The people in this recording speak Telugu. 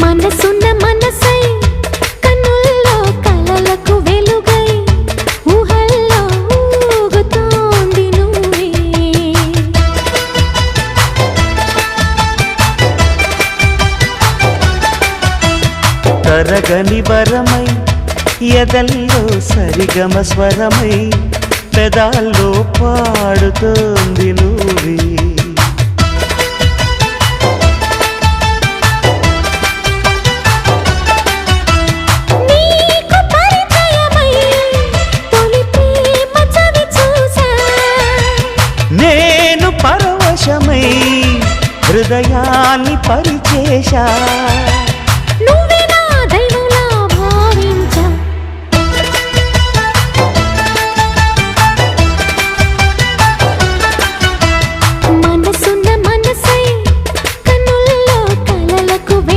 మనసున్న మనసై కన్నుల్లో కలలకు వెలుగై ఊహల్లో ఊగుతోంది నువ్వే తరగని వరమై ఎదల్లో సరిగమ స్వరమై పెదాల్లో పాడుతోంది నువ్వే నీకు పరిచయమై తొలి ప్రేమ చవి చూసా నేను పరవశమై హృదయాన్ని పరిచేశా